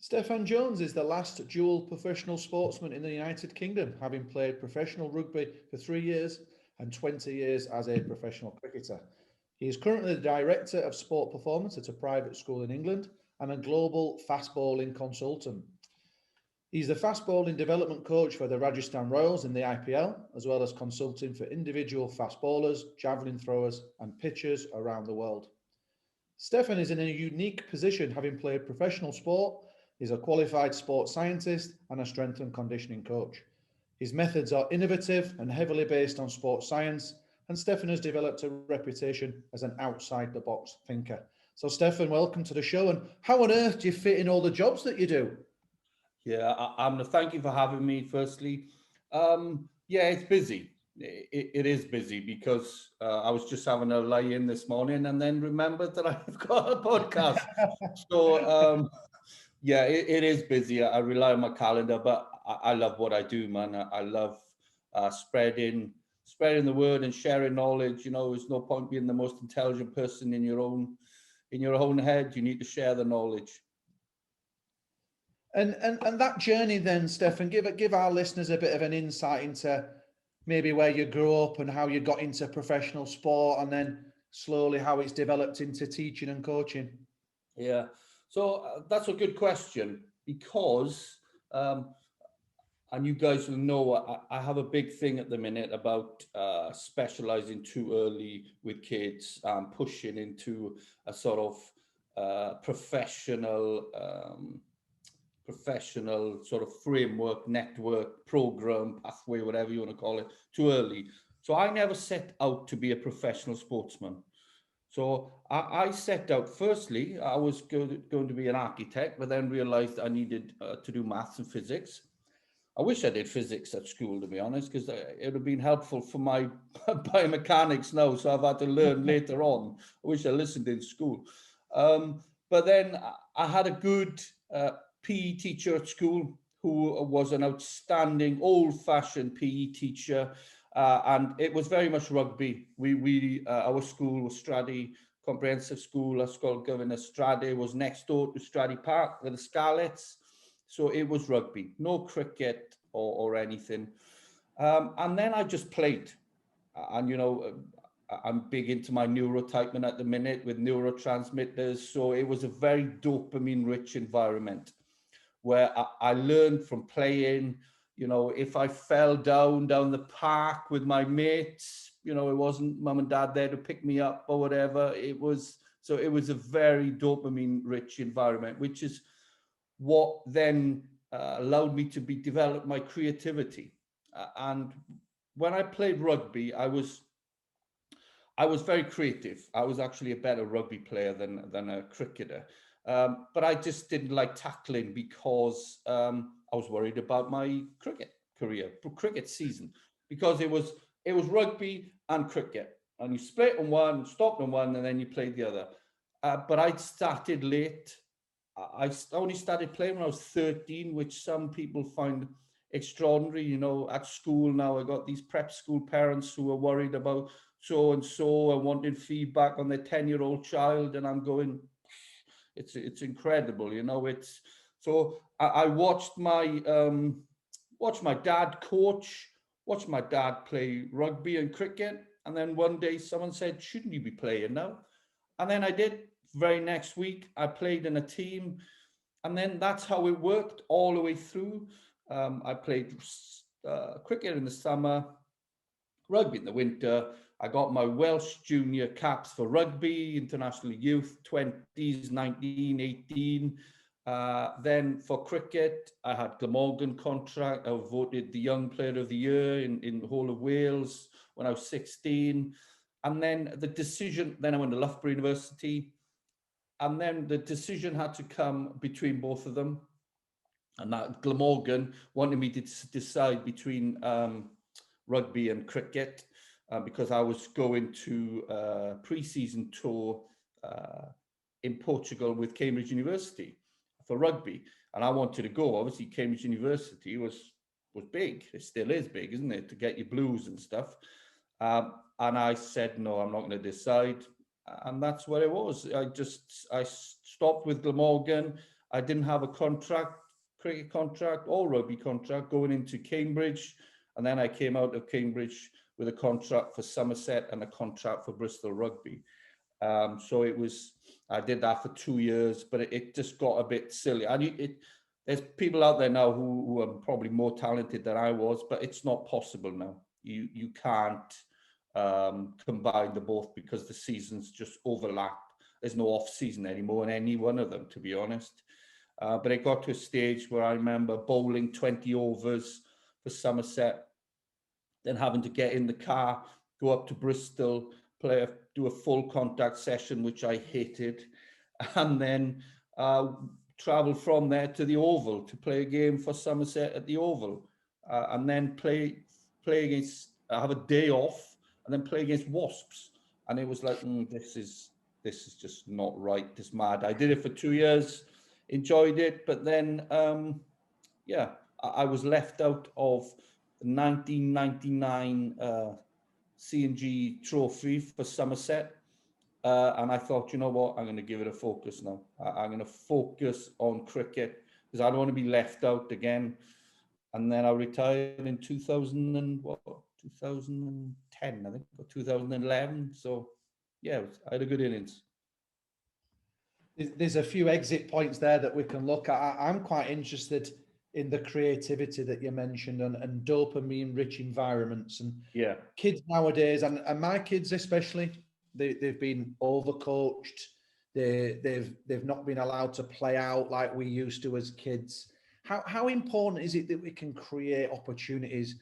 Steffan Jones is the last dual professional sportsman in the United Kingdom, having played professional rugby for 3 years and 20 years as a professional cricketer. He is currently the Director of Sport Performance at a private school in England and a global fast bowling consultant. He's the fast bowling development coach for the Rajasthan Royals in the IPL, as well as consulting for individual fast bowlers, javelin throwers, and pitchers around the world. Steffan is in a unique position, having played professional sport. He's a qualified sports scientist and a strength and conditioning coach. His methods are innovative and heavily based on sports science, and Steffan has developed a reputation as an outside-the-box thinker. So, Steffan, welcome to the show. And how on earth do you fit in all the jobs that you do? Yeah, thank you for having me. Firstly, yeah, it's busy. It is busy because I was just having a lie in this morning and then remembered that I've got a podcast. So yeah, it is busy. I rely on my calendar, but I love what I do, man. I love spreading the word and sharing knowledge. You know, there's no point being the most intelligent person in your own head. You need to share the knowledge. And that journey then, Steffan, give our listeners a bit of an insight into maybe where you grew up and how you got into professional sport, and then slowly how it's developed into teaching and coaching. Yeah, so that's a good question because, and you guys will know, I have a big thing at the minute about specializing too early with kids, pushing into a sort of professional sort of framework, network, program, pathway, whatever you want to call it, too early. So I never set out to be a professional sportsman. So I set out, firstly, I was going to be an architect, but then realized I needed to do maths and physics. I wish I did physics at school, to be honest, because it would have been helpful for my biomechanics now. So I've had to learn later on. I wish I listened in school. But then I had a good PE teacher at school who was an outstanding old-fashioned PE teacher. And it was very much rugby. Our school was Straddy Comprehensive School. Our school governor Straddy was next door to Straddy Park with the Scarlets. So it was rugby, no cricket or anything. And then I just played. And, you know, I'm big into my neurotyping at the minute with neurotransmitters. So it was a very dopamine-rich environment where I learned from playing. You know, if I fell down the park with my mates, you know, it wasn't mum and dad there to pick me up or whatever. It was a very dopamine-rich environment, which is what then allowed me to develop my creativity. And when I played rugby, I was very creative. I was actually a better rugby player than a cricketer. But I just didn't like tackling because I was worried about my cricket season, because it was rugby and cricket, and you split on one, stopped on one, and then you played the other. But I started late. I only started playing when I was 13, which some people find extraordinary. You know, at school now, I got these prep school parents who are worried about so and so and wanting feedback on their 10-year-old child, and I'm going, it's incredible, you know. It's so I watched my dad coach, watched my dad play rugby and cricket, and then one day someone said, "Shouldn't you be playing now?" And then I did. Very next week, I played in a team, and then that's how it worked all the way through. I played cricket in the summer, rugby in the winter. I got my Welsh junior caps for rugby, international youth, 20s, 19, 18. Then for cricket, I had Glamorgan contract. I was voted the Young Player of the Year in the whole of Wales when I was 16. And then then I went to Loughborough University. And then the decision had to come between both of them. And that Glamorgan wanted me to decide between rugby and cricket, because I was going to a pre-season tour in Portugal with Cambridge University for rugby. And I wanted to go. Obviously, Cambridge University was big. It still is big, isn't it? To get your blues and stuff. And I said, no, I'm not going to decide. And that's what it was. I stopped with Glamorgan. I didn't have a cricket contract or rugby contract going into Cambridge. And then I came out of Cambridge with a contract for Somerset and a contract for Bristol Rugby. So I did that for 2 years, but it just got a bit silly. There's people out there now who are probably more talented than I was, but it's not possible now. You can't combine the both because the seasons just overlap. There's no off season anymore in any one of them, to be honest. But it got to a stage where I remember bowling 20 overs for Somerset, then having to get in the car, go up to Bristol, do a full contact session, which I hated, and then travel from there to the Oval to play a game for Somerset at the Oval, and then play against, have a day off, and then play against Wasps. And it was like, this is just not right. This mad. I did it for 2 years, enjoyed it, but then I was left out of the 1999 C&G Trophy for Somerset. And I thought, you know what, I'm going to give it a focus now. I'm going to focus on cricket because I don't want to be left out again. And then I retired in 2010, I think, or 2011. So, yeah, I had a good innings. There's a few exit points there that we can look at. I'm quite interested in the creativity that you mentioned and dopamine-rich environments. And kids nowadays, and my kids especially, they've been overcoached. They've not been allowed to play out like we used to as kids. How important is it that we can create opportunities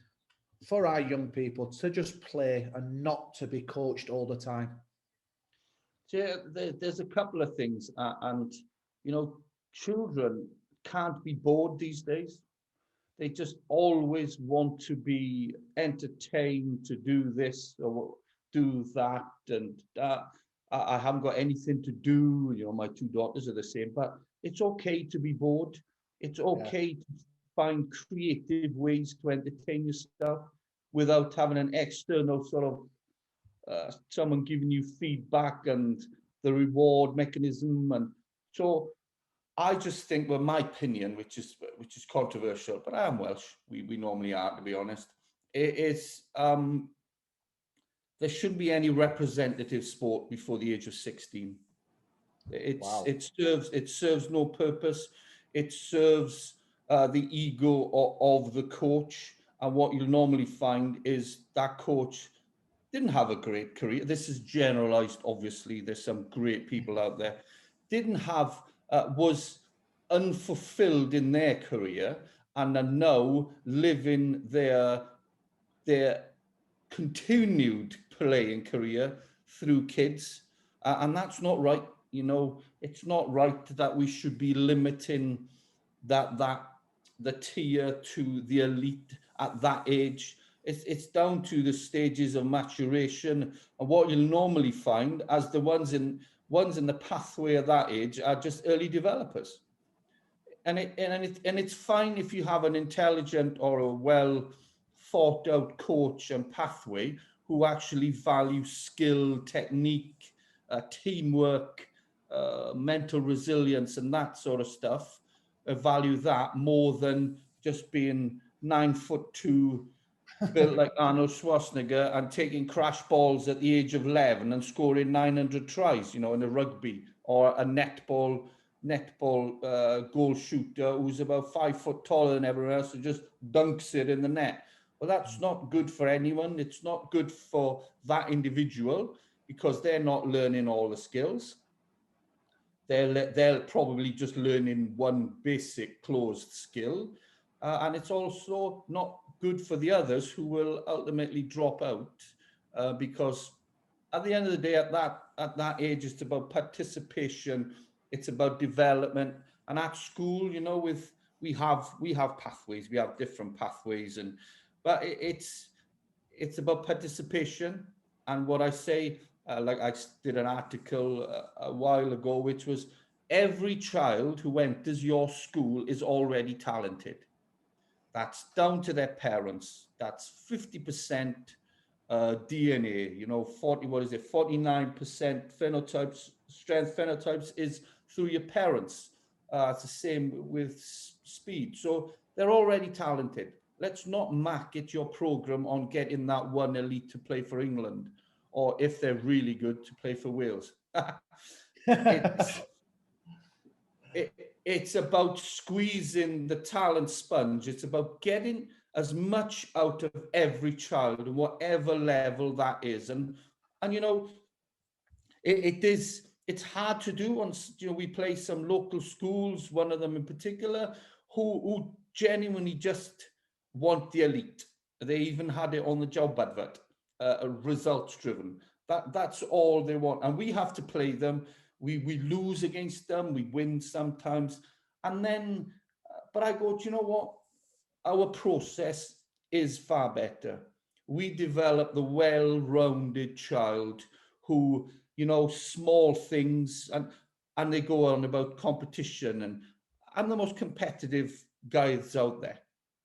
for our young people to just play and not to be coached all the time? Yeah, there's a couple of things, and children can't be bored these days. They just always want to be entertained, to do this or do that, and I haven't got anything to do. My two daughters are the same, but it's okay to be bored. It's okay to find creative ways to entertain yourself without having an external sort of someone giving you feedback and the reward mechanism. And so I just think, well, my opinion, which is controversial, but I am Welsh, we normally are, to be honest, it is there shouldn't be any representative sport before the age of 16. It serves no purpose. It serves the ego of the coach, and what you'll normally find is that coach didn't have a great career. This is generalized, obviously. There's some great people out there. Didn't have, was unfulfilled in their career and are now living their continued playing career through kids. And that's not right. It's not right that we should be limiting the tier to the elite at that age. It's down to the stages of maturation, and what you'll normally find as the ones in the pathway at that age are just early developers. And it's fine if you have an intelligent or a well thought out coach and pathway who actually value skill, technique, teamwork, mental resilience, and that sort of stuff. Value that more than just being 9'2", built like Arnold Schwarzenegger and taking crash balls at the age of 11 and scoring 900 tries, in a rugby, or a netball goal shooter who's about 5 foot taller than everyone else and just dunks it in the net. Well, that's not good for anyone. It's not good for that individual because they're not learning all the skills. They're probably just learning one basic closed skill. And it's also not good for the others who will ultimately drop out because at the end of the day, at that age, it's about participation, it's about development. And at school, we have pathways, we have different pathways, but it's about participation. And what I say, like I did an article a while ago, which was every child who enters your school is already talented. That's down to their parents. That's 50% DNA, 49% phenotypes, strength phenotypes is through your parents. It's the same with speed. So they're already talented. Let's not market your program on getting that one elite to play for England, or if they're really good, to play for Wales. it's it's about squeezing the talent sponge. It's about getting as much out of every child, whatever level that is. And it's hard to do. On we play some local schools, one of them in particular, who genuinely just want the elite. They even had it on the job advert, results driven. That's all they want, and we have to play them. We lose against them, we win sometimes, and then. But I go, do you know what? Our process is far better. We develop the well-rounded child who, small things, and they go on about competition, and I'm the most competitive guy that's out there.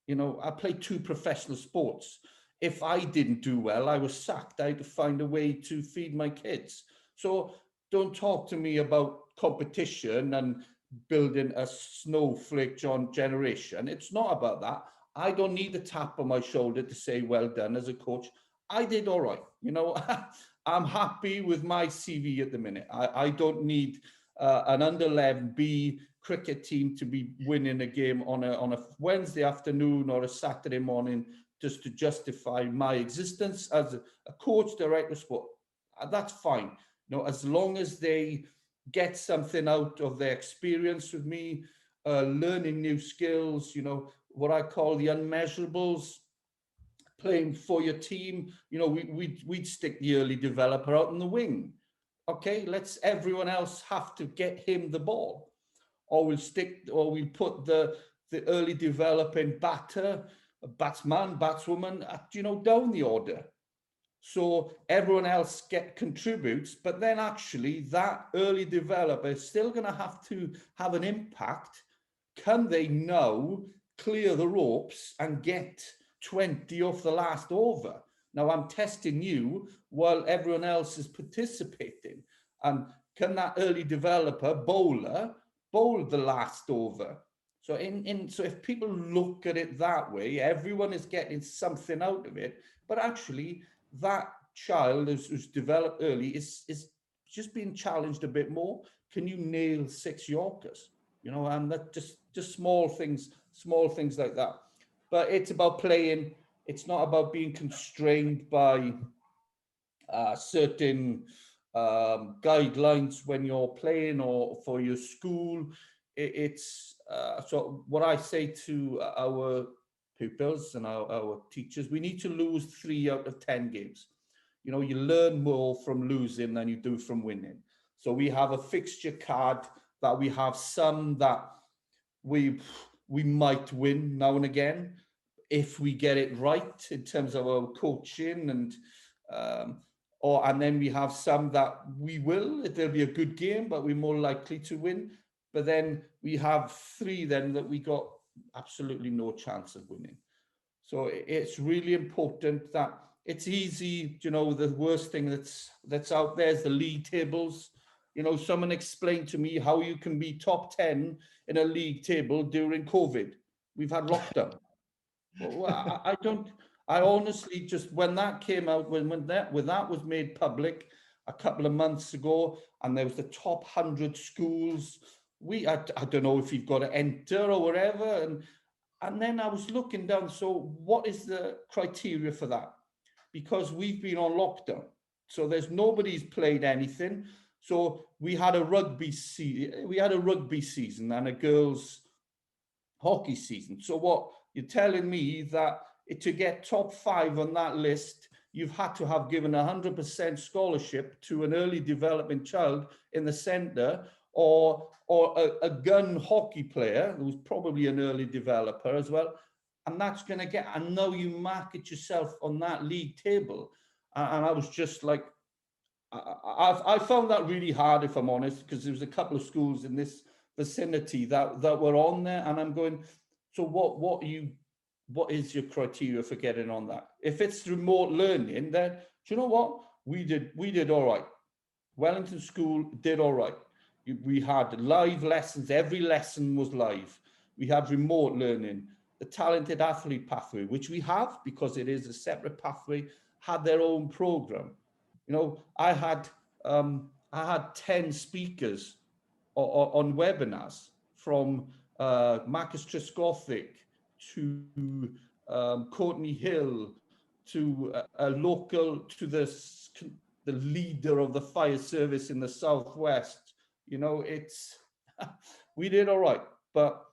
I played 2 professional sports. If I didn't do well, I was sacked. I had to find a way to feed my kids. So don't talk to me about competition and building a snowflake generation. It's not about that. I don't need a tap on my shoulder to say well done as a coach. I did all right. I'm happy with my CV at the minute. I don't need an under 11B cricket team to be winning a game on a Wednesday afternoon or a Saturday morning just to justify my existence as a coach, director of sport. That's fine. As long as they get something out of their experience with me, learning new skills, what I call the unmeasurables, playing for your team. We'd stick the early developer out in the wing. Okay, everyone else have to get him the ball. Or we'll put the early developing batsman, batswoman, down the order. So everyone else contributes, but then actually that early developer is still going to have an impact. Can they now clear the ropes and get 20 off the last over? Now I'm testing you while everyone else is participating. And can that early developer bowler bowl the last over? So so if people look at it that way, everyone is getting something out of it. But actually, that child who's developed early is just being challenged a bit more. Can you nail 6 Yorkers? And that just small things like that. But it's about playing. It's not about being constrained by certain guidelines when you're playing or for your school. It's so what I say to our pupils and our teachers, we need to lose 3 out of 10 games. You learn more from losing than you do from winning. So we have a fixture card that we have some that we might win now and again if we get it right in terms of our coaching, and then we have some that there'll be a good game, but we're more likely to win. But then we have 3 then that we got absolutely no chance of winning. So it's really important that it's easy. The worst thing that's out there is the league tables. Someone explained to me how you can be top 10 in a league table during COVID. We've had lockdown. Well, I honestly just, when that came out, when that was made public a couple of months ago, and there was the top 100 schools, I don't know if you've got to enter or whatever, and then I was looking down, so what is the criteria for that? Because we've been on lockdown, so nobody's played anything. So we had a rugby season and a girls' hockey season. So what you're telling me that to get top 5 on that list, you've had to have given 100% scholarship to an early developing child in the centre, or a gun hockey player who's probably an early developer as well. And that's going to get, and now you market yourself on that league table. And I was just like, I found that really hard, if I'm honest, because there was a couple of schools in this vicinity that were on there, and I'm going, so what is your criteria for getting on that? If it's remote learning, then do you know what? We did all right. Wellington School did all right. We had live lessons. Every lesson was live. We had remote learning. The talented athlete pathway, which we have because it is a separate pathway, had their own program. You know, I had 10 speakers on webinars, from Marcus Trescothick to Courtney Hill to a local, to the leader of the fire service in the Southwest. You know, we did all right. But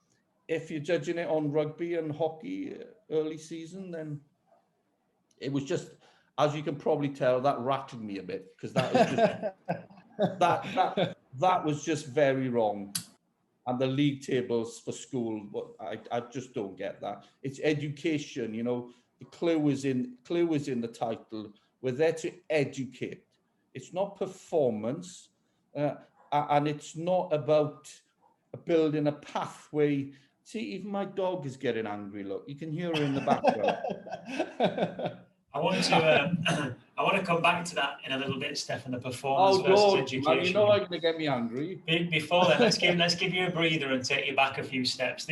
if you're judging it on rugby and hockey early season, then it was just, as you can probably tell, that rattled me a bit, because that was just that was just very wrong. And the league tables for school, I just don't get that. It's education, you know. The clue is in the title. We're there to educate. It's not performance, and it's not about building a pathway. See, even my dog is getting angry. Look, you can hear her in the background. I want to come back to that in a little bit, Steffan. The performance versus education. You know, I'm going to get me angry. Before then, let's give you a breather and take you back a few steps.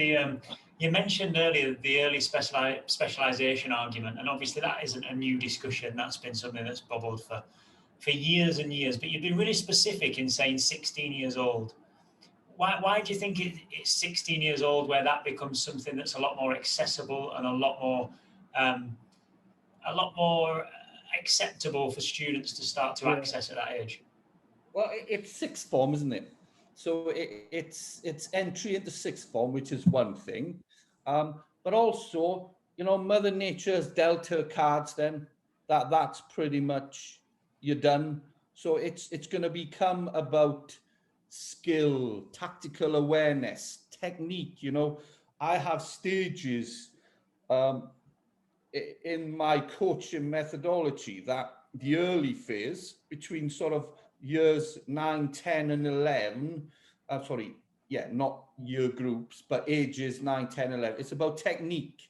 You mentioned earlier the early specialisation argument, and obviously that isn't a new discussion. That's been something that's bubbled for years and years. But you've been really specific in saying 16 years old. Why do you think it's 16 years old where that becomes something that's a lot more accessible and a lot more acceptable for students to start to access at that age? Well, it's sixth form, isn't it? So it's entry into sixth form, which is one thing. But also, you know, Mother Nature has dealt her cards then. That's pretty much, you're done. So it's going to become about skill, tactical awareness, technique. You know, I have stages in my coaching methodology, that the early phase between sort of years 9, 10 and 11, not year groups, but ages 9, 10, 11. It's about technique.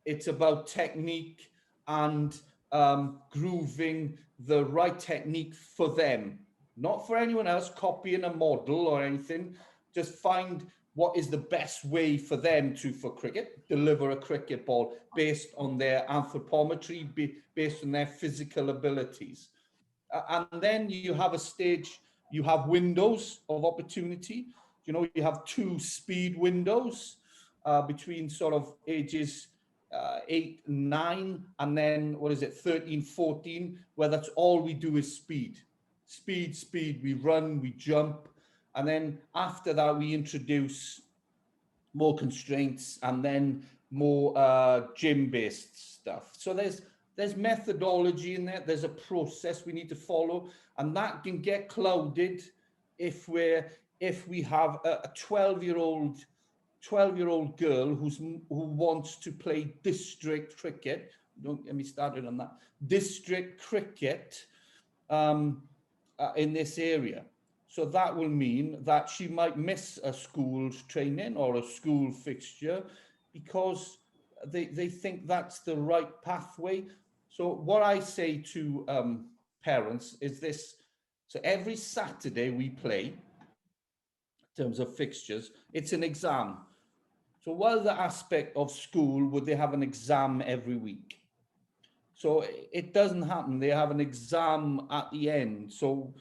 It's about technique and grooving the right technique for them, not for anyone else, copying a model or anything. Just find what is the best way for them for cricket, deliver a cricket ball based on their anthropometry, based on their physical abilities. And then you have a stage, you have windows of opportunity. You know, you have 2 speed windows between sort of ages 8 and 9, and then 13, 14, where that's all we do is speed. We run, we jump. And then after that, we introduce more constraints and then more gym-based stuff. So there's methodology in there. There's a process we need to follow, and that can get clouded if we have a 12-year-old girl who wants to play district cricket. Don't get me started on that. District cricket in this area. So that will mean that she might miss a school's training or a school fixture because they think that's the right pathway. So what I say to parents is this. So every Saturday we play, in terms of fixtures, it's an exam. So what other aspect of school would they have an exam every week? So it doesn't happen. They have an exam at the end. So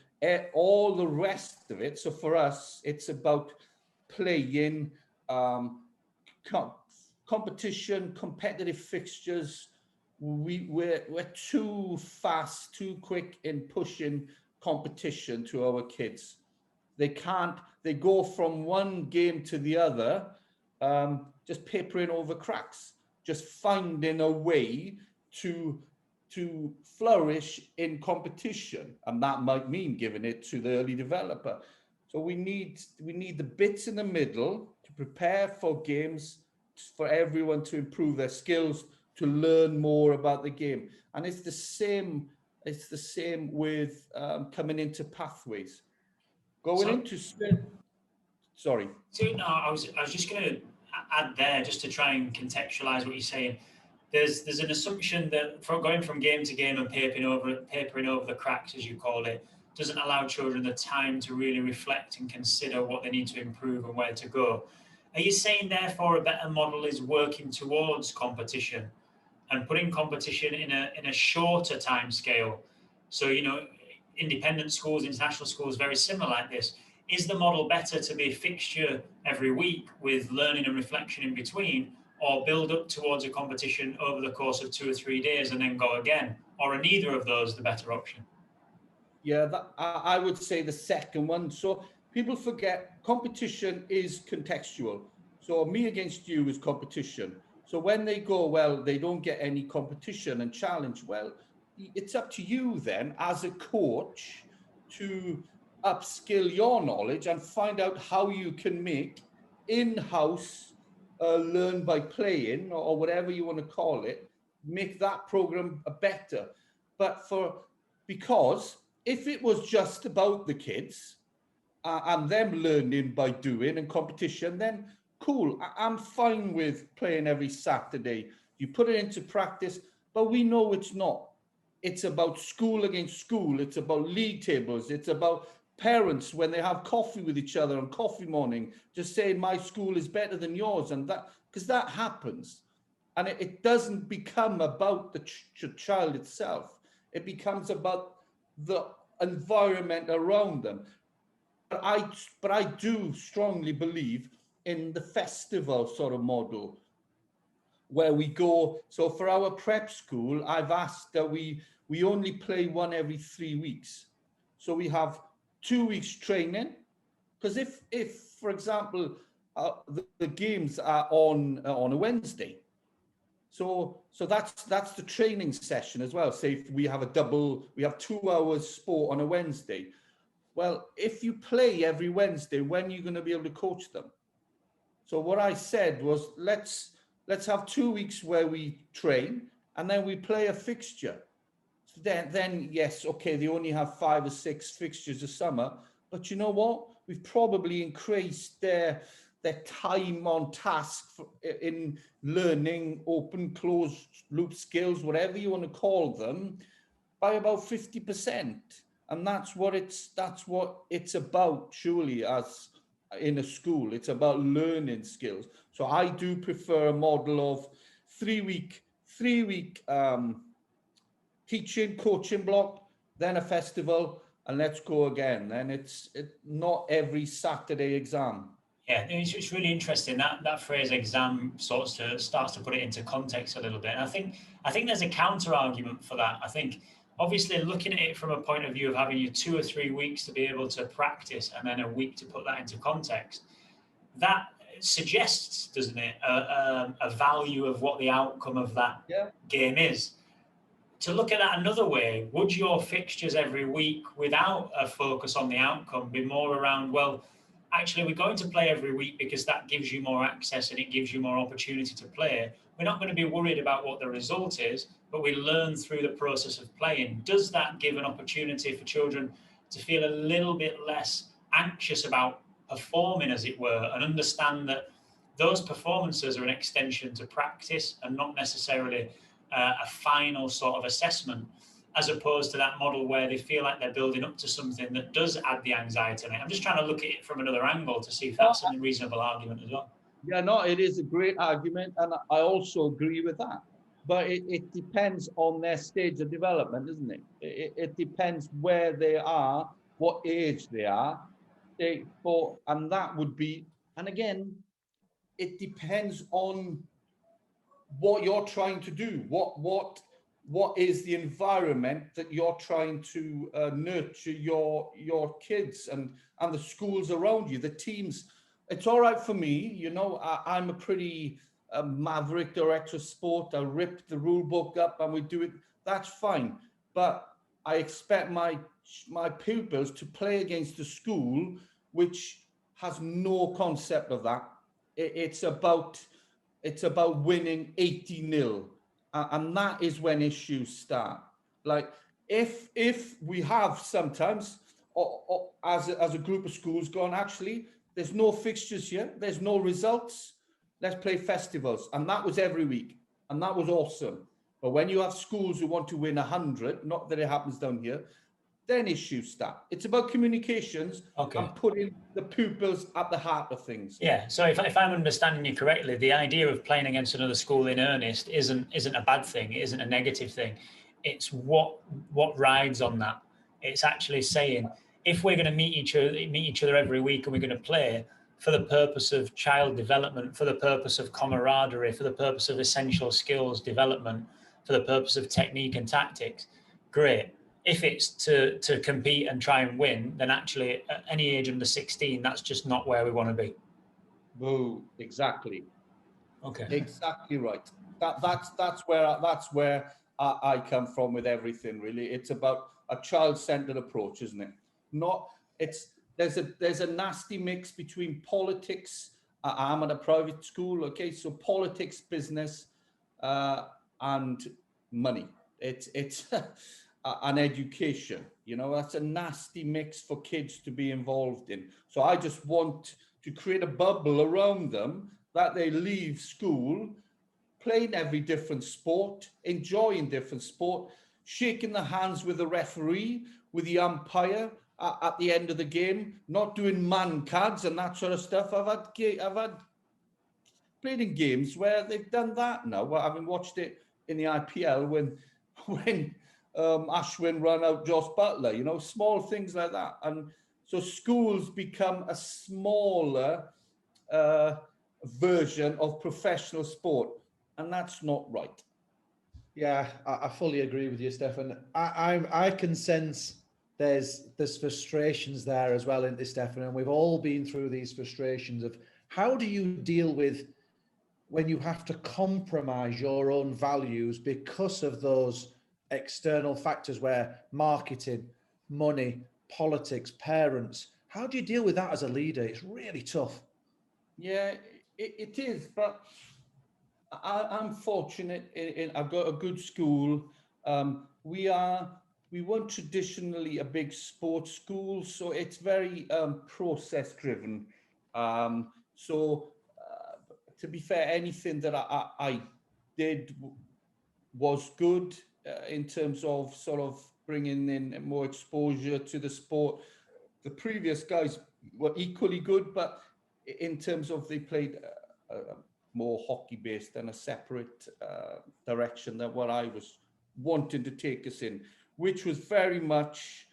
all the rest of it. So for us, it's about playing, competition, competitive fixtures. We're too fast, too quick in pushing competition to our kids. They go from one game to the other, just papering over cracks, just finding a way to flourish in competition, and that might mean giving it to the early developer. So we need the bits in the middle to prepare for games, for everyone to improve their skills, to learn more about the game. And it's the same with coming into pathways, sorry. So no, I was just going to add there, just to try and contextualize what you're saying. There's an assumption that going from game to game and papering over the cracks, as you call it, doesn't allow children the time to really reflect and consider what they need to improve and where to go. Are you saying, therefore, a better model is working towards competition and putting competition in a shorter time scale? So, you know, independent schools, international schools, very similar like this. Is the model better to be a fixture every week with learning and reflection in between, or build up towards a competition over the course of 2 or 3 days and then go again? Or are neither of those the better option? Yeah, I would say the second one. So people forget competition is contextual. So me against you is competition. So when they go, well, they don't get any competition and challenge, well, it's up to you then as a coach to upskill your knowledge and find out how you can make in-house learn by playing, or whatever you want to call it, make that program better. But because if it was just about the kids and them learning by doing and competition, then cool, I'm fine with playing every Saturday. You put it into practice, but we know it's not. It's about school against school. It's about league tables. It's about parents when they have coffee with each other on coffee morning, just saying my school is better than yours, and that, because that happens. And it doesn't become about the child itself. It becomes about the environment around them. But I do strongly believe in the festival sort of model where we go. So for our prep school, I've asked that we only play one every 3 weeks. So we have 2 weeks training, because if for example the games are on a Wednesday, so that's the training session as well. Say if we have we have 2 hours sport on a Wednesday. Well, if you play every Wednesday, when are you going to be able to coach them? So what I said was, let's have 2 weeks where we train and then we play a fixture. So then yes, okay, they only have 5 or 6 fixtures a summer, but you know what? We've probably increased their time on task in learning open, closed loop skills, whatever you want to call them, by about 50%. And that's what it's about, surely, as in a school. It's about learning skills. So I do prefer a model of 3 week teaching, coaching block, then a festival, and let's go again. And it's not every Saturday exam. Yeah, it's really interesting that phrase exam starts to put it into context a little bit. And I think there's a counter argument for that. I think obviously looking at it from a point of view of having you 2 or 3 weeks to be able to practice and then a week to put that into context, that suggests, doesn't it, a value of what the outcome of that game is. To look at that another way, would your fixtures every week without a focus on the outcome be more around, well, actually, we're going to play every week because that gives you more access and it gives you more opportunity to play. We're not going to be worried about what the result is, but we learn through the process of playing. Does that give an opportunity for children to feel a little bit less anxious about performing, as it were, and understand that those performances are an extension to practice and not necessarily a final sort of assessment, as opposed to that model where they feel like they're building up to something that does add the anxiety in it? I'm just trying to look at it from another angle to see if that's a reasonable argument as well. Yeah, no, it is a great argument, and I also agree with that. But it depends on their stage of development, isn't it? It depends where they are, what age they are. And that would be, and again, it depends on what you're trying to do. What is the environment that you're trying to nurture your kids and the schools around you, the teams. It's all right for me, you know, I'm a pretty maverick director of sport. I rip the rule book up and we do it. That's fine. But I expect my pupils to play against a school which has no concept of that. It's about winning 80-0. And that is when issues start. Like if we have sometimes as a group of schools gone, actually, there's no fixtures here, there's no results, let's play festivals. And that was every week. And that was awesome. But when you have schools who want to win 100, not that it happens down here, then issues start. It's about communications Okay. and putting the pupils at the heart of things. Yeah. So if I'm understanding you correctly, the idea of playing against another school in earnest isn't a bad thing. It isn't a negative thing. It's what rides on that. It's actually saying, if we're going to meet each other every week and we're going to play for the purpose of child development, for the purpose of camaraderie, for the purpose of essential skills development, for the purpose of technique and tactics, great. If it's to compete and try and win, then actually at any age under 16, that's just not where we want to be. Boo, exactly. Okay. Exactly right. That's where I come from with everything, really. It's about a child-centered approach, isn't it? There's a nasty mix between politics. I'm at a private school, okay, so politics, business, and money. It's an education, that's a nasty mix for kids to be involved in. So I just want to create a bubble around them that they leave school playing every different sport, enjoying different sport, shaking the hands with the referee, with the umpire at the end of the game, not doing man cards and that sort of stuff. I've had played in games where they've done that now. Well, I've watched it in the IPL when Ashwin run out Josh Butler, small things like that. And so schools become a smaller version of professional sport, and that's not right. Yeah, I fully agree with you, Steffan. I can sense there's frustrations there as well, isn't there, Steffan? And we've all been through these frustrations of how do you deal with when you have to compromise your own values because of those external factors where marketing, money, politics, parents, how do you deal with that as a leader? It's really tough. Yeah, it is, but I'm fortunate I've got a good school. We weren't traditionally a big sports school, so it's very process driven. So to be fair, anything that I did was good in terms of sort of bringing in more exposure to the sport. The previous guys were equally good, but in terms of they played more hockey based and a separate direction than what I was wanting to take us in, which was very much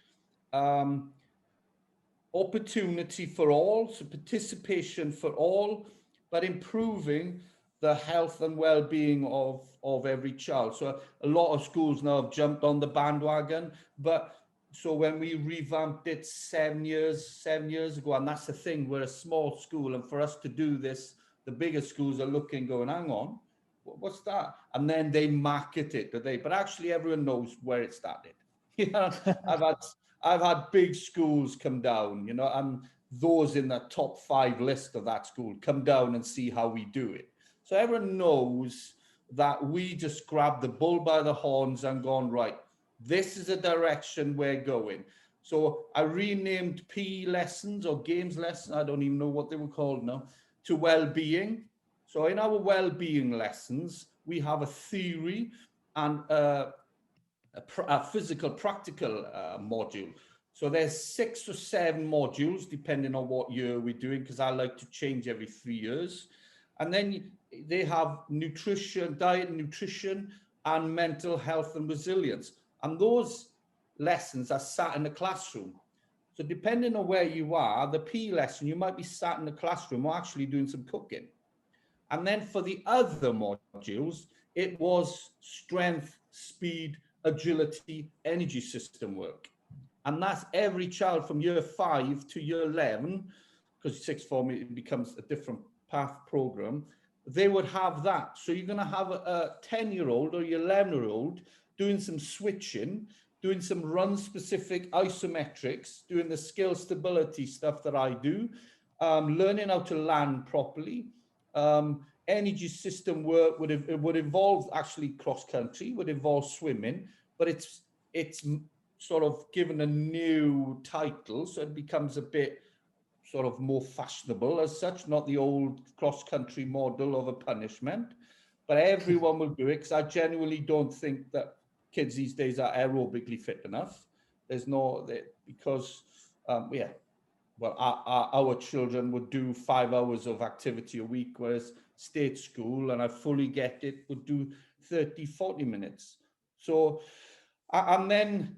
opportunity for all, so participation for all, but improving the health and well-being of every child. So a lot of schools now have jumped on the bandwagon, but so when we revamped it 7 years ago, and that's the thing, we're a small school, and for us to do this, the bigger schools are looking, going, hang on, what's that? And then they market it, but actually everyone knows where it started. I've had big schools come down, and those in the top 5 list of that school come down and see how we do it. So everyone knows that we just grabbed the bull by the horns and gone, right, this is the direction we're going. So I renamed PE lessons or games lessons, I don't even know what they were called now, to well-being. So in our well-being lessons, we have a theory and a physical practical module. So there's 6 or 7 modules, depending on what year we're doing, because I like to change every 3 years. And then they have nutrition, diet and nutrition, and mental health and resilience. And those lessons are sat in the classroom. So depending on where you are, the PE lesson, you might be sat in the classroom or actually doing some cooking. And then for the other modules, it was strength, speed, agility, energy system work. And that's every child from year 5 to year 11, because 6th form, it becomes a different path program. They would have that. So you're going to have a 10-year-old or your 11-year-old doing some switching, doing some run-specific isometrics, doing the skill stability stuff that I do, learning how to land properly. Energy system work would involve actually cross-country, would involve swimming, but it's sort of given a new title, so it becomes a bit sort of more fashionable as such, not the old cross-country model of a punishment, but everyone will do it, because I genuinely don't think that kids these days are aerobically fit enough. There's no, because, yeah, well, our children would do 5 hours of activity a week, whereas state school, and I fully get it, would do 30, 40 minutes. So, and then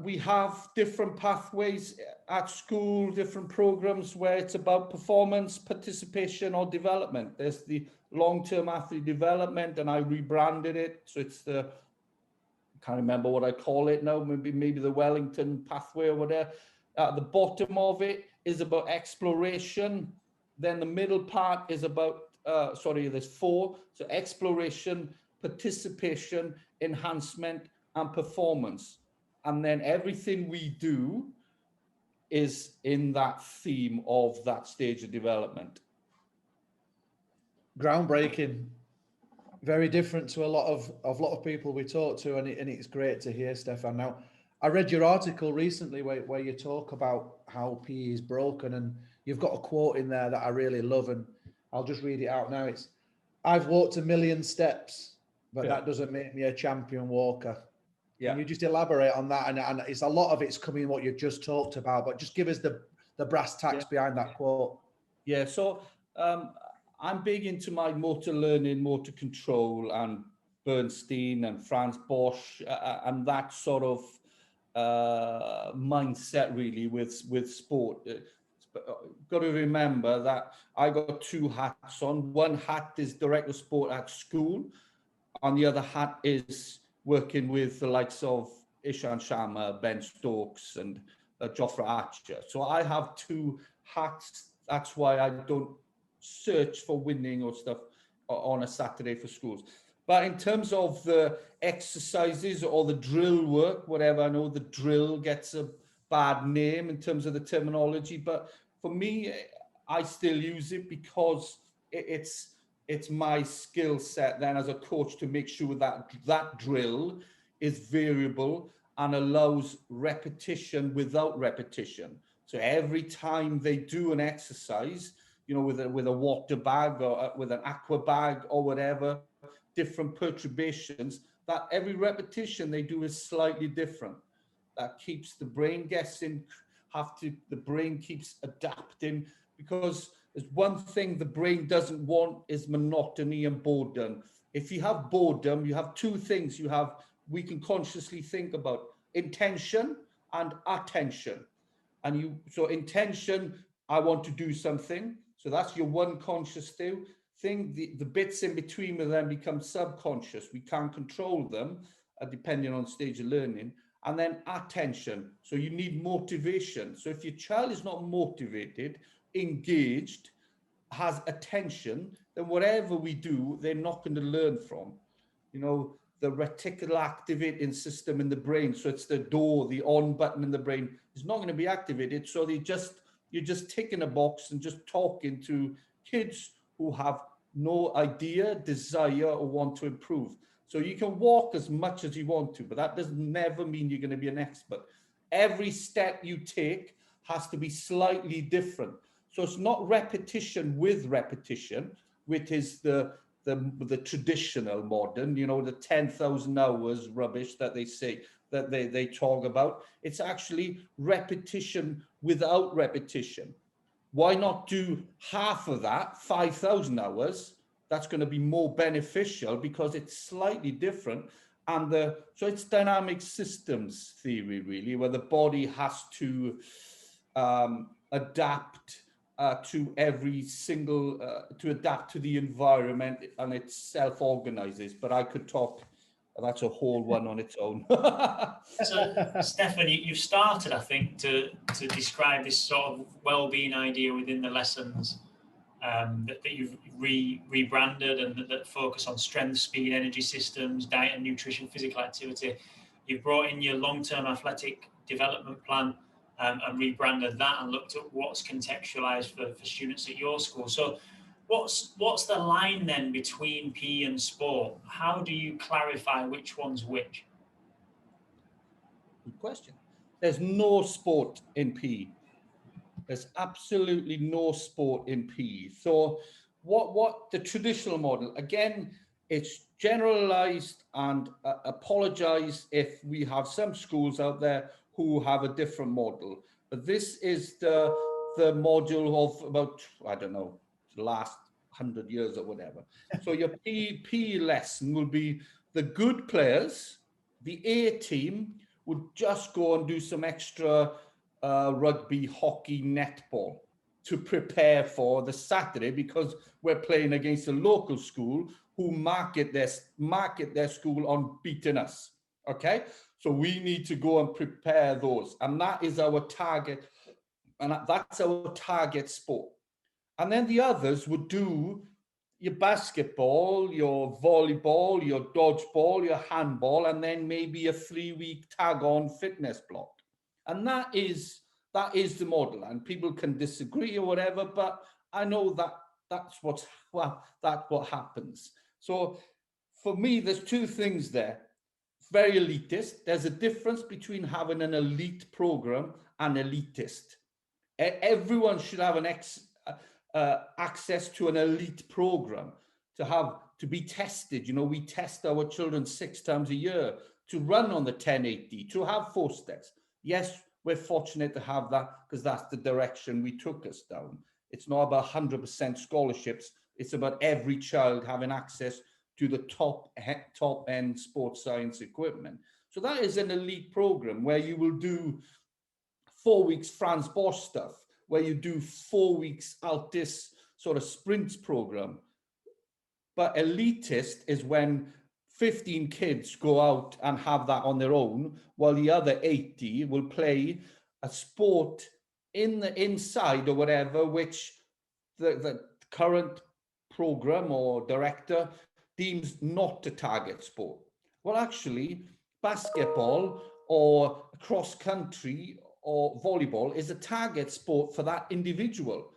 we have different pathways at school, different programs where it's about performance, participation, or development. There's the long-term athlete development, and I rebranded it. So it's the, I can't remember what I call it now, maybe the Wellington pathway or whatever. At the bottom of it is about exploration. Then the middle part is about, there's 4. So exploration, participation, enhancement, and performance. And then everything we do is in that theme of that stage of development. Groundbreaking. Very different to a lot of people we talk to, and it's great to hear, Steffan. Now, I read your article recently where you talk about how PE is broken, and you've got a quote in there that I really love, and I'll just read it out now. It's, "I've walked 1,000,000 steps, but that doesn't make me a champion walker." Yeah. Can you just elaborate on that? And it's a lot of it's coming what you've just talked about, but just give us the brass tacks behind that quote. Yeah, so I'm big into my motor learning, motor control, and Bernstein and Franz Bosch, and that sort of mindset really with sport. Got to remember that I got 2 hats on. One hat is director of sport at school, and the other hat is working with the likes of Ishan Sharma, Ben Stokes, and Jofra Archer. So I have 2 hats. That's why I don't search for winning or stuff on a Saturday for schools. But in terms of the exercises or the drill work, whatever, I know the drill gets a bad name in terms of the terminology, but for me, I still use it because it's my skill set then as a coach to make sure that that drill is variable and allows repetition without repetition. So every time they do an exercise, you know, with a water bag or with an aqua bag or whatever, different perturbations, that every repetition they do is slightly different. That keeps the brain guessing, the brain keeps adapting, because there's one thing the brain doesn't want is monotony and boredom. If you have boredom, you have 2 things we can consciously think about: intention and attention. And so intention, I want to do something. So that's your one conscious thing. The bits in between will then become subconscious. We can't control them, depending on stage of learning. And then attention. So you need motivation. So if your child is not motivated, engaged, has attention, then whatever we do, they're not going to learn from. You know, the reticular activating system in the brain, so it's the on button in the brain, is not going to be activated. So you're just ticking a box and just talking to kids who have no idea, desire, or want to improve. So you can walk as much as you want to, but that doesn't never mean you're going to be an expert. Every step you take has to be slightly different. So it's not repetition with repetition, which is the traditional modern, you know, the 10,000 hours rubbish that they say, that they talk about. It's actually repetition without repetition. Why not do half of that, 5,000 hours? That's going to be more beneficial because it's slightly different. And so it's dynamic systems theory, really, where the body has to adapt to every single, to adapt to the environment, and it self-organizes. But I could talk, that's a whole one on its own. So, Steffan, you've started, I think, to describe this sort of well-being idea within the lessons that you've rebranded, and that focus on strength, speed, energy systems, diet and nutrition, physical activity. You've brought in your long-term athletic development plan and rebranded that, and looked at what's contextualized for students at your school. So what's the line then between PE and sport? How do you clarify which one's which? Good question. There's no sport in PE. There's absolutely no sport in PE. So what the traditional model, again, it's generalized, and apologize if we have some schools out there who have a different model. But this is the module of about, I don't know, the last 100 years or whatever. So your PE lesson will be the good players, the A team would just go and do some extra rugby, hockey, netball to prepare for the Saturday, because we're playing against a local school who market their school on beating us. Okay, so we need to go and prepare those, and that is our target, and that's our target sport. And then the others would do your basketball, your volleyball, your dodgeball, your handball, and then maybe a 3-week tag-on fitness block. And that is the model. And people can disagree or whatever, but I know that's what happens. So for me, there's two things there. Very elitist. There's a difference between having an elite program and elitist. Everyone should have access to an elite program, to be tested. You know, we test our children 6 times a year to run on the 1080, to have 4 steps. Yes, we're fortunate to have that because that's the direction we took us down. It's not about 100% scholarships. It's about every child having access to the top end sports science equipment. So that is an elite program where you will do 4 weeks Franz Bosch stuff, where you do 4 weeks Altis sort of sprints program. But elitist is when 15 kids go out and have that on their own, while the other 80 will play a sport in the inside or whatever, which the current program or director deems not a target sport. Well, actually, basketball or cross country or volleyball is a target sport for that individual.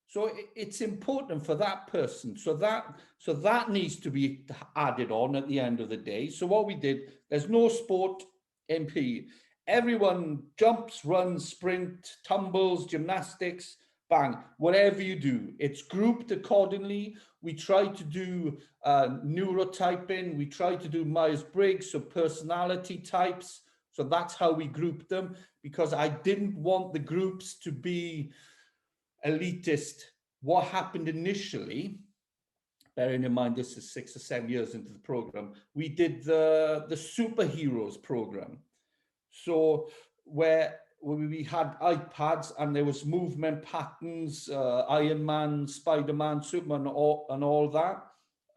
So it's important for that person. So that needs to be added on at the end of the day. So what we did, there's no sport in PE. Everyone jumps, runs, sprint, tumbles, gymnastics, bang, whatever you do, it's grouped accordingly. We try to do neurotyping. We try to do Myers-Briggs, so personality types. So that's how we group them, because I didn't want the groups to be elitist. What happened initially, bearing in mind this is 6 or 7 years into the program, we did the superheroes program. So where we had iPads and there was movement patterns, Iron Man, Spider-Man, Superman, and all that.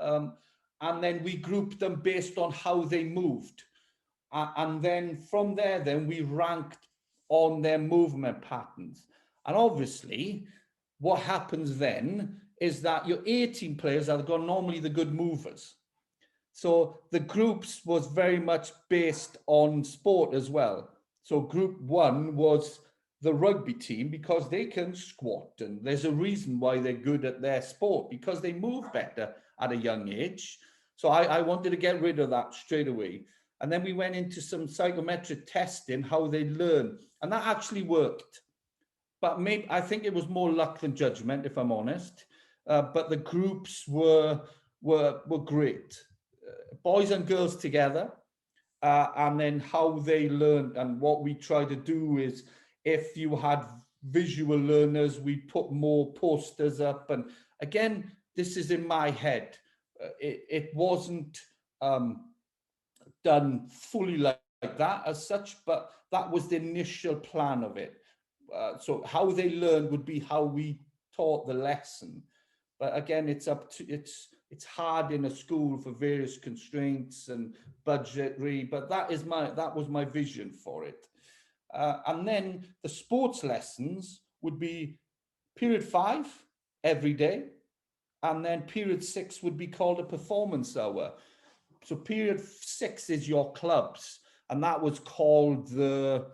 And then we grouped them based on how they moved. And then from there, then we ranked on their movement patterns. And obviously, what happens then is that your 18 players are normally the good movers. So the groups was very much based on sport as well. So group 1 was the rugby team, because they can squat, and there's a reason why they're good at their sport, because they move better at a young age. So I wanted to get rid of that straight away. And then we went into some psychometric testing, how they learn, and that actually worked. But maybe I think it was more luck than judgment, if I'm honest. But the groups were great, boys and girls together, and then how they learned. And what we try to do is, if you had visual learners, we put more posters up. And again, this is in my head. It wasn't done fully like that as such, but that was the initial plan of it. So how they learned would be how we taught the lesson. But again, it's hard in a school for various constraints and budgetary, but that was my vision for it. And then the sports lessons would be period 5 every day, and then period 6 would be called a performance hour. So period 6 is your clubs, and that was called the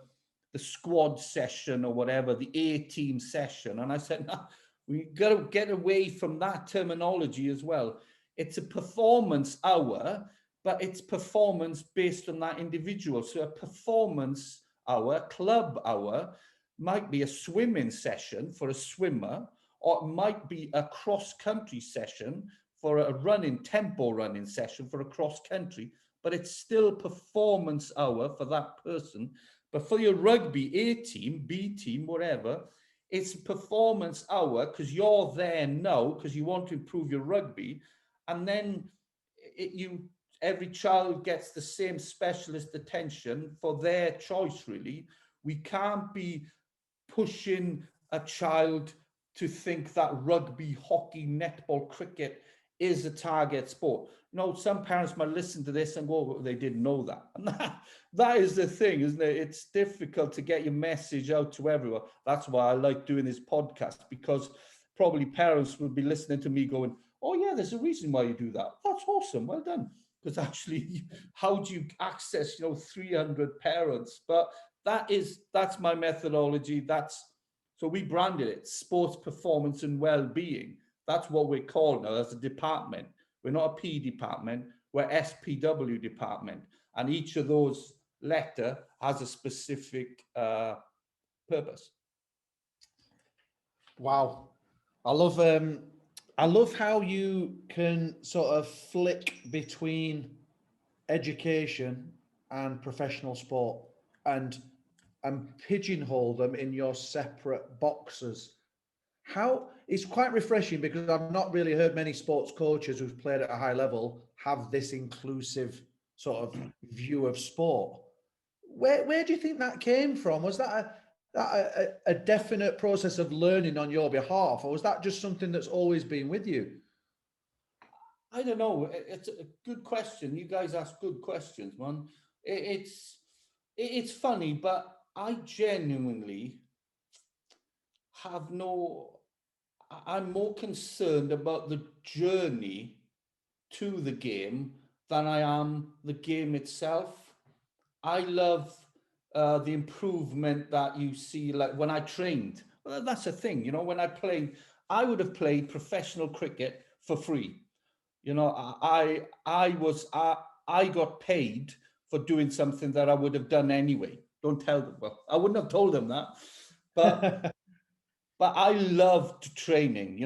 squad session or whatever, the A-team session. And I said, no, we got to get away from that terminology as well. It's a performance hour, but it's performance based on that individual. So a performance hour, club hour, might be a swimming session for a swimmer, or it might be a cross-country session for a tempo running session for a cross-country, but it's still performance hour for that person, But for your rugby A team, B team, whatever, it's a performance hour because you're there now because you want to improve your rugby. And then every child gets the same specialist attention for their choice, really. We can't be pushing a child to think that rugby, hockey, netball, cricket is a target sport. You know, some parents might listen to this and go, well, they didn't know that. And that is the thing, isn't it? It's difficult to get your message out to everyone. That's why I like doing this podcast, because probably parents will be listening to me going, oh yeah, there's a reason why you do that. That's awesome, well done. Because actually, how do you access, 300 parents? But that's my methodology. So we branded it sports performance and well-being. That's what we're called now as a department. We're not a P department, we're SPW department. And each of those letter has a specific purpose. Wow. I love how you can sort of flick between education and professional sport and pigeonhole them in your separate boxes. It's quite refreshing, because I've not really heard many sports coaches who've played at a high level have this inclusive sort of view of sport. Where do you think that came from? Was that a definite process of learning on your behalf, or was that just something that's always been with you? I don't know. It's a good question. You guys ask good questions, man. It's funny, but I genuinely I'm more concerned about the journey to the game than I am the game itself. I love the improvement that you see, like when I trained. Well, that's the thing, when I played, I would have played professional cricket for free. I got paid for doing something that I would have done anyway. Don't tell them. Well, I wouldn't have told them that, but but I loved training.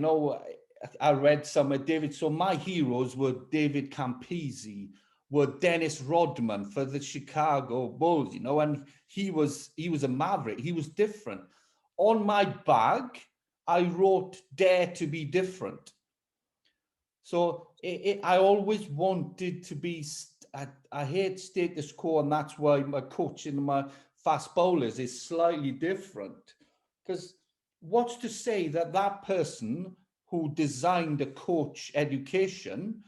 I read somewhere, so my heroes were David Campese, were Dennis Rodman for the Chicago Bulls, and he was a maverick. He was different. On my bag, I wrote "Dare to be different." So I always wanted to be. I hate status quo, and that's why my coaching my fast bowlers is slightly different. Because what's to say that person who designed the coach education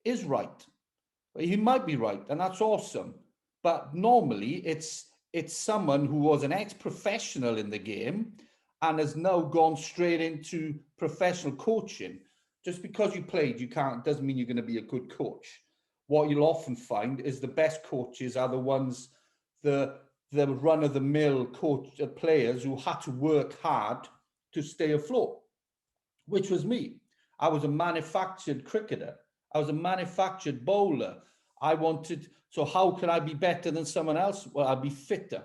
is right? He might be right, and that's awesome. But normally, it's someone who was an ex-professional in the game and has now gone straight into professional coaching. Just because you played, doesn't mean you're going to be a good coach. What you'll often find is the best coaches are the ones, the run-of-the-mill players who had to work hard to stay afloat, which was me. I was a manufactured cricketer. I was a manufactured bowler. So how can I be better than someone else? Well, I'd be fitter.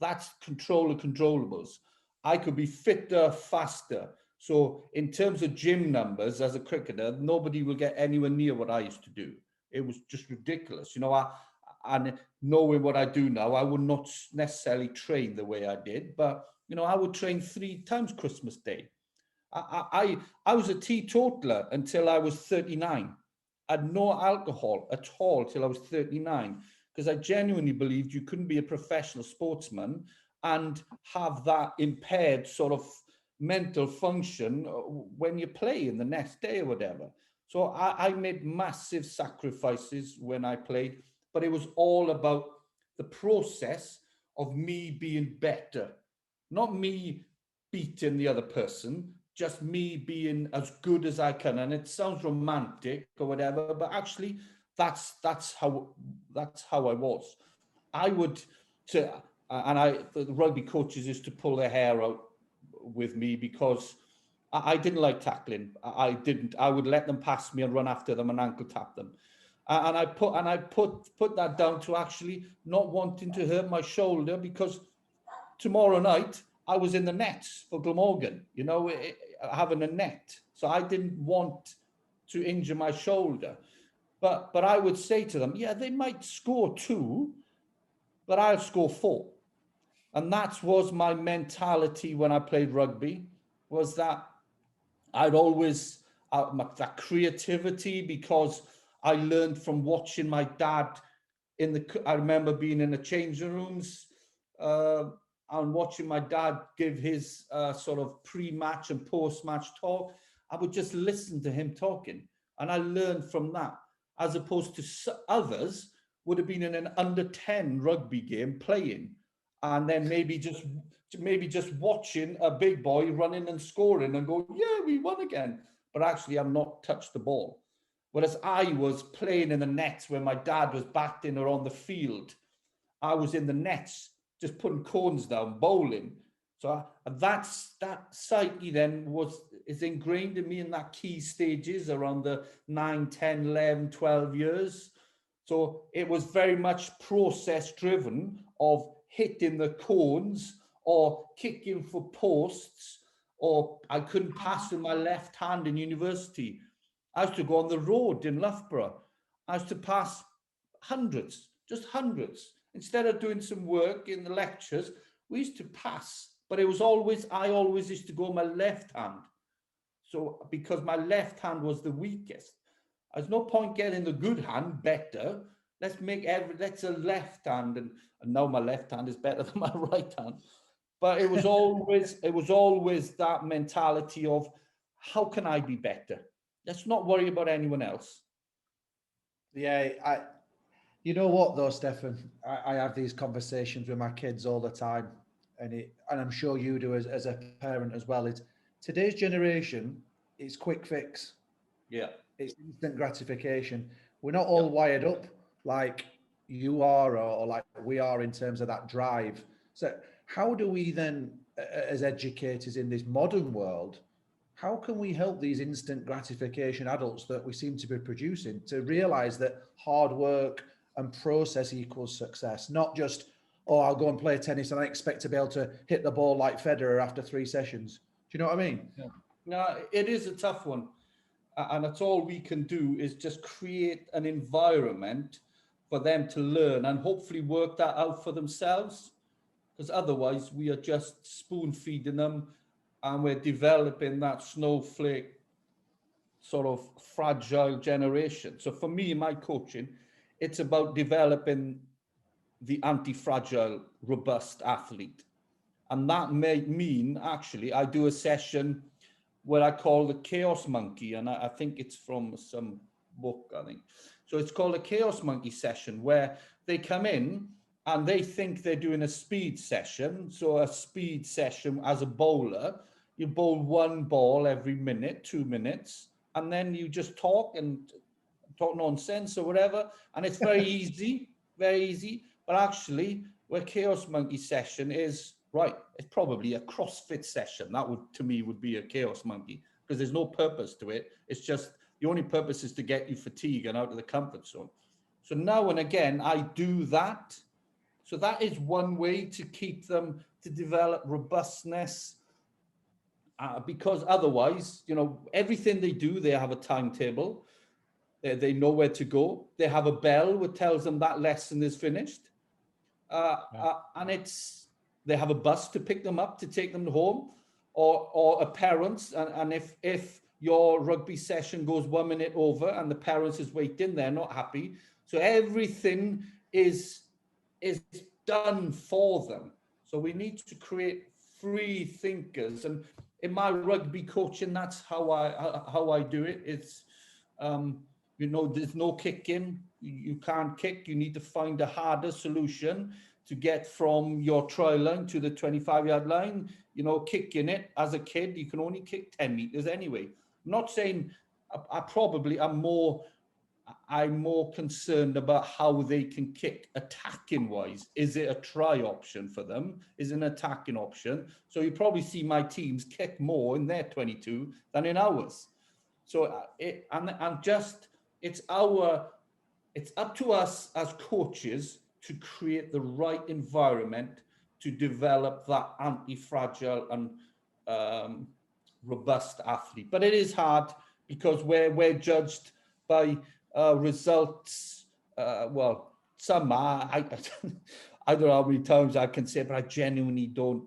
That's control of controllables. I could be fitter, faster. So in terms of gym numbers as a cricketer, nobody will get anywhere near what I used to do. It was just ridiculous. And knowing what I do now, I would not necessarily train the way I did, but I would train 3 times Christmas Day. I was a teetotaler until I was 39. I had no alcohol at all till I was 39, because I genuinely believed you couldn't be a professional sportsman and have that impaired sort of mental function when you play in the next day or whatever. So I made massive sacrifices when I played, but it was all about the process of me being better, not me beating the other person, just me being as good as I can. And it sounds romantic or whatever, but actually that's how I was. The rugby coaches used to pull their hair out with me because I didn't like tackling. I would let them pass me and run after them and ankle tap them. And I put that down to actually not wanting to hurt my shoulder, because tomorrow night I was in the nets for Glamorgan, having a net. So I didn't want to injure my shoulder. But I would say to them, yeah, they might score 2, but I'll score 4. And that was my mentality when I played rugby, was that I'd always, that creativity, because I learned from watching my dad I remember being in the changing rooms and watching my dad give his sort of pre-match and post-match talk. I would just listen to him talking, and I learned from that, as opposed to others would have been in an under 10 rugby game playing, and then maybe just watching a big boy running and scoring and going, yeah, we won again. But actually, I've not touched the ball. Whereas I was playing in the nets where my dad was batting or on the field. I was in the nets, just putting cones down, bowling. So that psyche then is ingrained in me in that key stages around the 9, 10, 11, 12 years. So it was very much process driven of hitting the cones or kicking for posts, or I couldn't pass with my left hand in university. I used to go on the road in Loughborough. I used to pass hundreds, just hundreds. Instead of doing some work in the lectures, we used to pass. But I always used to go my left hand. So because my left hand was the weakest. There's no point getting the good hand better. Let's a left hand. And now my left hand is better than my right hand. But it was always that mentality of, how can I be better? Let's not worry about anyone else. Yeah, you know what though, Steffan? I have these conversations with my kids all the time, and I'm sure you do as a parent as well. It's today's generation, it's quick fix. Yeah. It's instant gratification. We're not all wired up like you are or like we are in terms of that drive. So how do we then, as educators in this modern world, how can we help these instant gratification adults that we seem to be producing to realize that hard work and process equals success, not just, oh, I'll go and play tennis and I expect to be able to hit the ball like Federer after 3 sessions. Do you know what I mean? Yeah. No, it is a tough one. And that's all we can do is just create an environment for them to learn and hopefully work that out for themselves. Because otherwise we are just spoon feeding them, and we're developing that snowflake sort of fragile generation. So for me, in my coaching, it's about developing the anti-fragile, robust athlete. And that may mean, actually, I do a session where I call the chaos monkey, and I think it's from some book, I think. So it's called a chaos monkey session, where they come in and they think they're doing a speed session. So a speed session as a bowler, you bowl one ball every minute, 2 minutes, and then you just talk nonsense or whatever. And it's very easy, very easy. But actually, where chaos monkey session is, right, it's probably a CrossFit session. That would, to me, would be a chaos monkey, because there's no purpose to it. It's just, the only purpose is to get you fatigue and out of the comfort zone. So now and again, I do that. So that is one way to keep them, to develop robustness, because otherwise, everything they do, they have a timetable. They know where to go. They have a bell which tells them that lesson is finished. And they have a bus to pick them up, to take them home, or a parent. And if your rugby session goes 1 minute over and the parents is waiting, they're not happy. So everything is done for them. So we need to create free thinkers. And in my rugby coaching, that's how I do it. It's there's no kicking. You can't kick. You need to find a harder solution to get from your try line to the 25-yard line. Kicking it as a kid, you can only kick 10 meters anyway. I'm not saying I'm more concerned about how they can kick attacking wise. Is it a try option for them? Is it an attacking option? So you probably see my teams kick more in their 22 than in ours. So it's up to us as coaches to create the right environment to develop that anti-fragile and robust athlete. But it is hard, because we're judged by results. Some are. I don't know how many times I can say, but I genuinely don't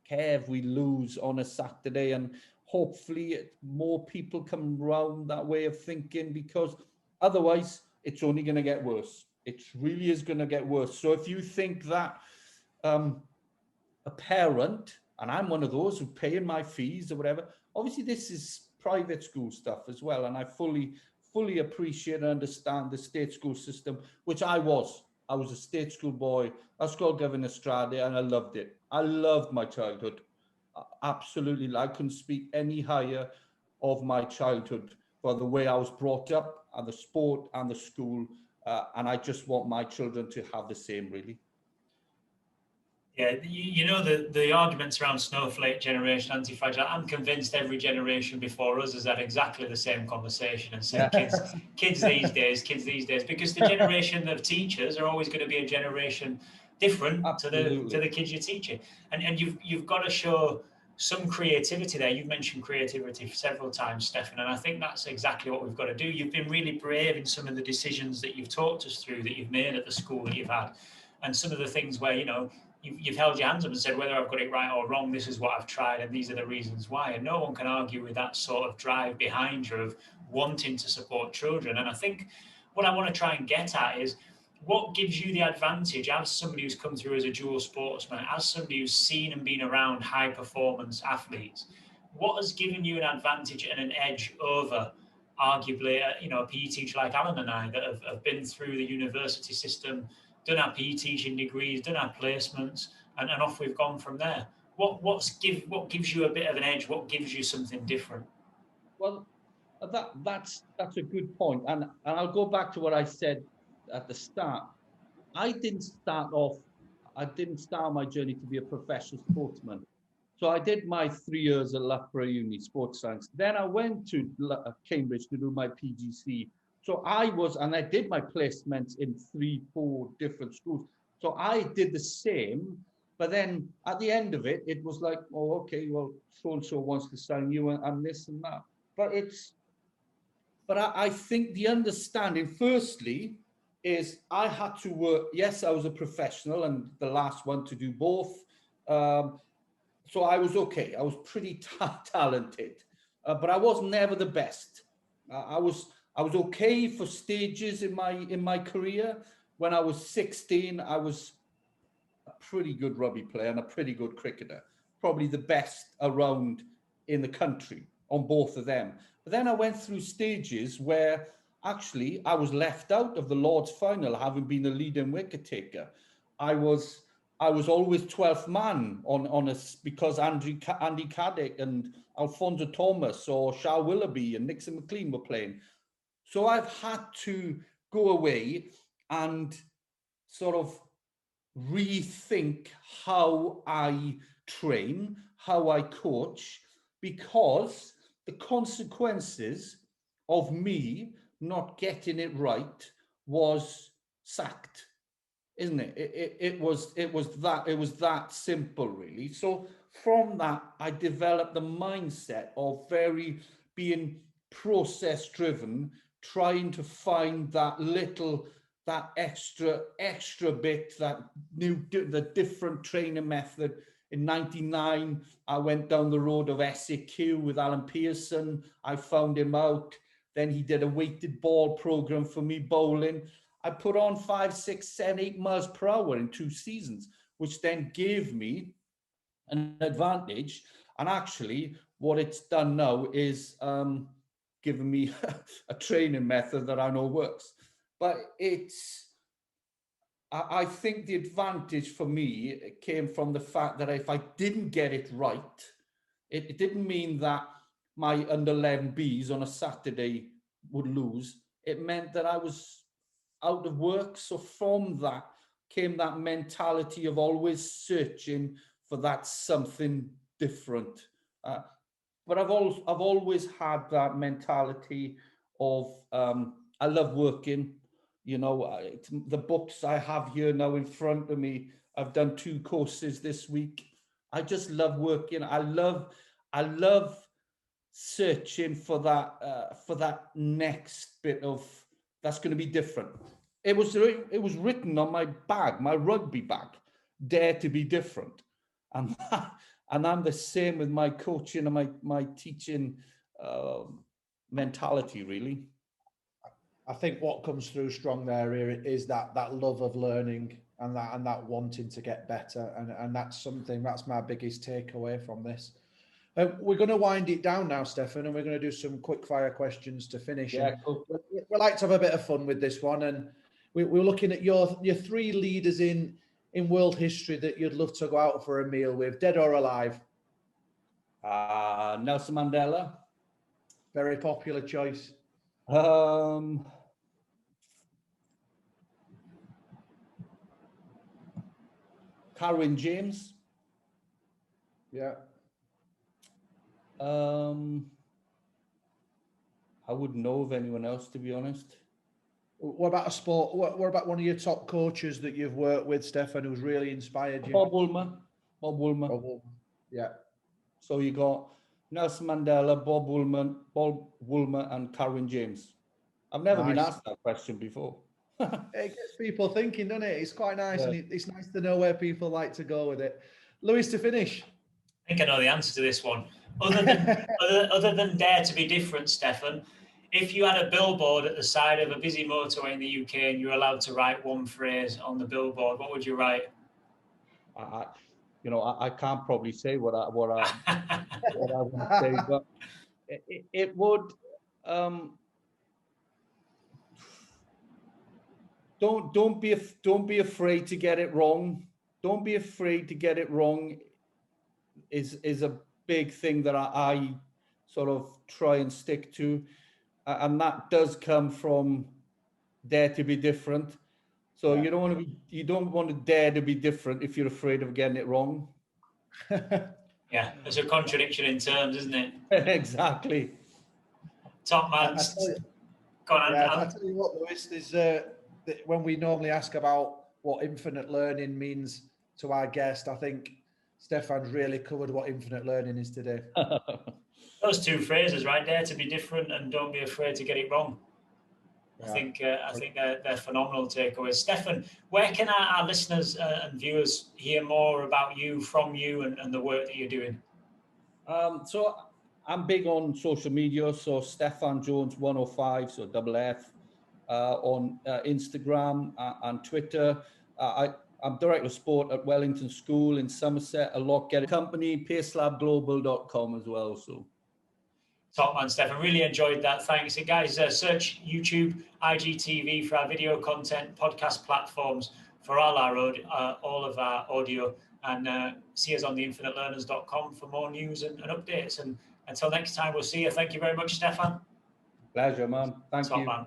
care if we lose on a Saturday, and hopefully more people come round that way of thinking, because otherwise it's only going to get worse. It really is going to get worse. So if you think that a parent, and I'm one of those who paying my fees or whatever, obviously this is private school stuff as well, and I fully appreciate and understand the state school system, which I was a state school boy. I was called Governor Estrada, and I loved it. I loved my childhood. Absolutely. I couldn't speak any higher of my childhood for the way I was brought up, and the sport and the school. And I just want my children to have the same, really. Yeah, you know, the arguments around snowflake generation, anti-fragile, I'm convinced every generation before us has had exactly the same conversation and said, kids these days, because the generation of teachers are always going to be a generation different to the kids you're teaching. And you've got to show some creativity there. You've mentioned creativity several times, Steffan, and I think that's exactly what we've got to do. You've been really brave in some of the decisions that you've talked us through, that you've made at the school that you've had, and some of the things where, you know, you've held your hands up and said, whether I've got it right or wrong, this is what I've tried and these are the reasons why. And no one can argue with that sort of drive behind you of wanting to support children. And I think what I want to try and get at is, what gives you the advantage as somebody who's come through as a dual sportsman, as somebody who's seen and been around high performance athletes? What has given you an advantage and an edge over arguably a PE teacher like Alan and I that have been through the university system, done our PE teaching degrees, done our placements, and off we've gone from there? What gives you a bit of an edge? What gives you something different? Well, that's a good point, and I'll go back to what I said at the start. I didn't start my journey to be a professional sportsman. So I did my 3 years at Loughborough Uni, sports science. Then I went to Cambridge to do my PGC. So I did my placements in 3-4 different schools. So I did the same, but then at the end of it, it was like, oh, okay, well, so-and-so wants to sign you and this and that. But I think the understanding, firstly, is I had to work. Yes, I was a professional and the last one to do both. So I was okay. I was pretty talented, but I was never the best. I was okay for stages in my career. When I was 16, I was a pretty good rugby player and a pretty good cricketer, probably the best around in the country on both of them. But then I went through stages where actually I was left out of the Lord's final, having been a leading wicket taker. I was always 12th man on us because Andy Caddick and Alfonso Thomas or Shah Willoughby and Nixon McLean were playing. So I've had to go away and sort of rethink how I train, how I coach, because the consequences of me not getting it right was sacked, isn't it? It was that simple, really. So from that, I developed the mindset of being process driven, trying to find that extra bit, the different training method. In 99, I went down the road of SAQ with Alan Pearson. I found him out. Then he did a weighted ball program for me, bowling. I put on 5, 6, 7, 8 miles per hour in 2 seasons, which then gave me an advantage. And actually, what it's done now is given me a training method that I know works. But I think the advantage for me came from the fact that if I didn't get it right, it didn't mean that my under 11Bs on a Saturday would lose. It meant that I was out of work. So from that came that mentality of always searching for that something different. But I've always had that mentality of I love working. You know, the books I have here now in front of me, I've done 2 courses this week. I just love working. I love searching for that next bit of that's going to be different. It was written on my bag, my rugby bag, dare to be different. And and I'm the same with my coaching and my teaching mentality, really. I think what comes through strong there is that love of learning and that wanting to get better, and that's my biggest takeaway from this. We're going to wind it down now, Steffan, and we're going to do some quick fire questions to finish. Yeah, cool. We like to have a bit of fun with this one, and we're looking at your three leaders in world history that you'd love to go out for a meal with, dead or alive. Nelson Mandela. Very popular choice. Carwyn James. Yeah. I wouldn't know of anyone else, to be honest. What about a sport? What about one of your top coaches that you've worked with, Steffan, who's really inspired you? Bob Woolmer. Yeah. So you got Nelson Mandela, Bob Woolmer, and Carwyn James. I've never been asked that question before. It gets people thinking, doesn't it? It's quite nice, Yeah. and it's nice to know where people like to go with it. Lewis, to finish. I think I know the answer to this one. Other than dare to be different, Steffan, if you had a billboard at the side of a busy motorway in the UK and you're allowed to write one phrase on the billboard, what would you write? I can't probably say what I want to say, but it would. Don't be afraid to get it wrong. Don't be afraid to get it wrong. Is a big thing that I sort of try and stick to, and that does come from dare to be different. So you don't want to dare to be different if you're afraid of getting it wrong. Yeah, there's a contradiction in terms, isn't it? Exactly. Top man. Go on, I tell you what, Lewis, is when we normally ask about what infinite learning means to our guest, I think Steffan's really covered what infinite learning is today. Those two phrases, right? Dare to be different and don't be afraid to get it wrong. Yeah. I think they're phenomenal takeaways. Steffan, where can our listeners and viewers hear more about you, from you, and the work that you're doing? So I'm big on social media. So Steffan Jones 105, so double F, on Instagram and Twitter. I'm director of sport at Wellington School in Somerset. A lot get a company, pacelabglobal.com as well. So. Top man, Steffan. Really enjoyed that. Thanks. And guys, search YouTube, IGTV for our video content, podcast platforms for all of our audio, and see us on theinfinitelearners.com for more news and updates. And until next time, we'll see you. Thank you very much, Steffan. Pleasure, man. Thank you. Top man.